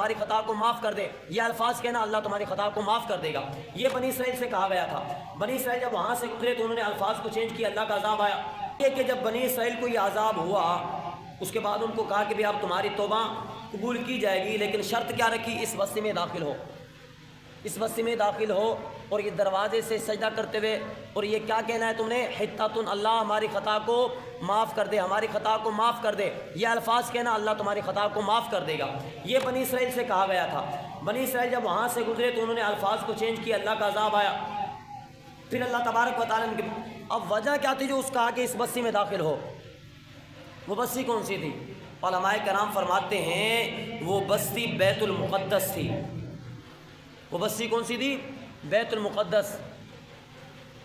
ہماری خطا کو معاف کر دے، یہ الفاظ کہنا اللہ تمہاری خطا کو معاف کر دے گا۔ یہ بنی اسرائیل سے کہا گیا تھا۔ بنی اسرائیل جب وہاں سے گزرے تو انہوں نے الفاظ کو چینج کیا، اللہ کا عذاب آیا۔ یہ کہ جب بنی اسرائیل کو یہ عذاب ہوا، اس کے بعد ان کو کہا کہ بھی اب تمہاری توبہ قبول کی جائے گی، لیکن شرط کیا رکھی؟ اس بستی میں داخل ہو، اس بستی میں داخل ہو اور یہ دروازے سے سجدہ کرتے ہوئے، اور یہ کیا کہنا ہے تم نے؟ حتۃ، اللہ ہماری خطا کو معاف کر دے، ہماری خطا کو معاف کر دے، یہ الفاظ کہنا اللہ تمہاری خطا کو معاف کر دے گا۔ یہ بنی اسرائیل سے کہا گیا تھا۔ بنی اسرائیل جب وہاں سے گزرے تو انہوں نے الفاظ کو چینج کیا، اللہ کا عذاب آیا۔ پھر اللہ تبارک و تعالیٰ نے اب وجہ کیا تھی جو اس کہا کہ اس بستی میں داخل ہو؟ وہ بستی کون سی تھی؟ علماء کرام فرماتے ہیں وہ بستی بیت المقدس تھی۔ وہ بستی کون سی تھی؟ بیت المقدس،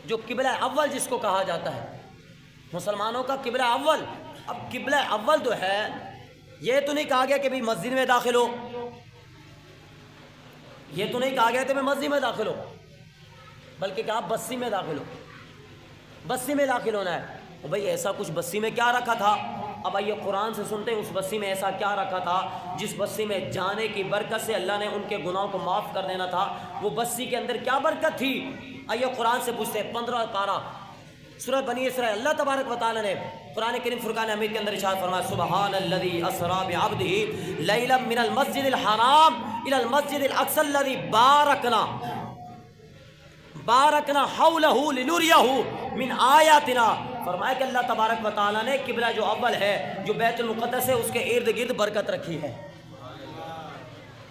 جو قبلہ اول جس کو کہا جاتا ہے، مسلمانوں کا قبلہ اول۔ اب قبلہ اول جو ہے، یہ تو نہیں کہا گیا کہ بھی مسجد میں داخل ہو، یہ تو نہیں کہا گیا کہ میں مسجد میں داخل ہو، بلکہ کہا بستی میں داخل ہو، بستی میں داخل ہونا ہے۔ بھئی ایسا کچھ بستی میں کیا رکھا تھا؟ اب آئیے قرآن سے سنتے ہیں اس بستی میں ایسا کیا رکھا تھا جس بستی میں جانے کی برکت سے اللہ نے ان کے گناہوں کو معاف کر دینا تھا۔ وہ بستی کے اندر کیا برکت تھی؟ آئیے قرآن سے پوچھتے ہیں۔ 15 پارہ سورۃ بنی اسرائیل، اللہ تبارک و تعالیٰ نے قرآن کریم فرقان حمید کے اندر ارشاد فرمایا، سبحان الذی اسریٰ بعبدہ لیلا من المسجد الحرام الی المسجد الاقصی الذی بارکنا حولہ لنریہ من آیاتنا۔ فرمایا کہ اللہ تبارک و تعالیٰ نے قبلہ جو اول ہے، جو بیت المقدس ہے، اس کے ارد گرد برکت رکھی ہے۔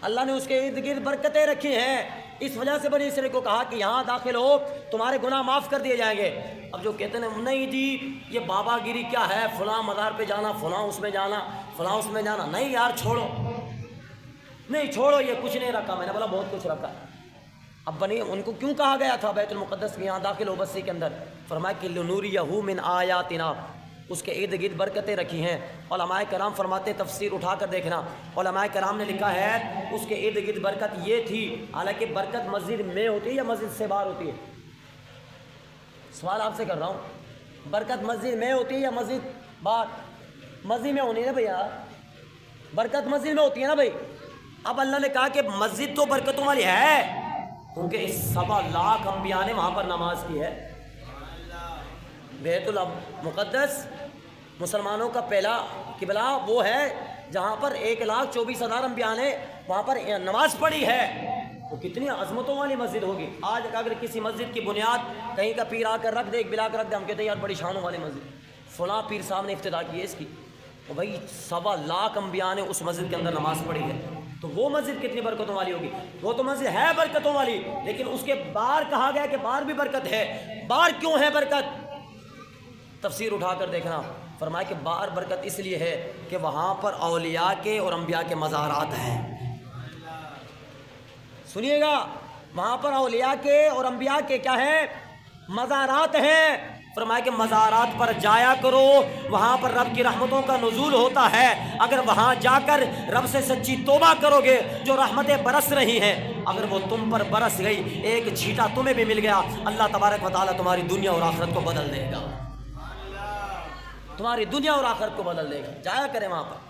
اللہ نے اس کے ارد گرد برکتیں رکھی ہیں۔ اس وجہ سے بنی اسرائیل کو کہا کہ یہاں داخل ہو، تمہارے گناہ معاف کر دیے جائیں گے۔ اب جو کہتے ہیں نہیں جی یہ بابا گیری کیا ہے، فلاں مزار پہ جانا، فلاں اس میں جانا، فلاں اس میں جانا، نہیں یار چھوڑو، نہیں چھوڑو، یہ کچھ نہیں رکھا۔ میں نے بولا بہت کچھ رکھا۔ اب بنی ان کو کیوں کہا گیا تھا بیت المقدس میں یہاں داخل ہو بستی کے اندر؟ فرمایا کہ لنوریہ من آیاتنا، اس کے ارد گرد برکتیں رکھی ہیں۔ علماء کرام فرماتے ہیں، تفسیر اٹھا کر دیکھنا، علماء کرام نے لکھا ہے اس کے ارد گرد برکت یہ تھی، حالانکہ برکت مسجد میں ہوتی ہے یا مسجد سے باہر ہوتی ہے؟ سوال آپ سے کر رہا ہوں، برکت مسجد میں ہوتی ہے یا مسجد باہر؟ مسجد میں ہونی ہے نا بھیا، برکت مسجد میں ہوتی ہے نا بھائی۔ اب اللہ نے کہا کہ مسجد تو برکتوں والی ہے، کیونکہ 7 لاکھ انبیاء نے وہاں پر نماز کی ہے۔ بیت المقدس مسلمانوں کا پہلا قبلہ وہ ہے جہاں پر 1,24,000 انبیاء نے وہاں پر نماز پڑھی ہے۔ وہ کتنی عظمتوں والی مسجد ہوگی۔ آج اگر کسی مسجد کی بنیاد کہیں کا پیر آ کر رکھ دے، ایک بلا کر رکھ دے، ہم کہتے ہیں یار بڑی شانوں والی مسجد، فلاں پیر صاحب نے افتتاح کی ہے اس کی، تو بھائی 7 لاکھ انبیاء نے اس مسجد کے اندر نماز پڑھی ہے، تو وہ مسجد کتنی برکتوں والی ہوگی؟ وہ تو مسجد ہے برکتوں والی، لیکن اس کے باہر کہا گیا کہ باہر بھی برکت ہے۔ باہر کیوں ہے برکت؟ تفسیر اٹھا کر دیکھنا۔ فرمایا کہ باہر برکت اس لیے ہے کہ وہاں پر اولیاء کے اور انبیاء کے مزارات ہیں۔ سنیے گا، وہاں پر اولیاء کے اور انبیاء کے کیا ہے؟ مزارات ہیں۔ فرمایا کہ مزارات پر جایا کرو، وہاں پر رب کی رحمتوں کا نزول ہوتا ہے۔ اگر وہاں جا کر رب سے سچی توبہ کرو گے، جو رحمتیں برس رہی ہیں، اگر وہ تم پر برس گئی، ایک چھینٹا تمہیں بھی مل گیا، اللہ تبارک و تعالیٰ تمہاری دنیا اور آخرت کو بدل دے گا، تمہاری دنیا اور آخرت کو بدل دے گا۔ جایا کریں وہاں پر۔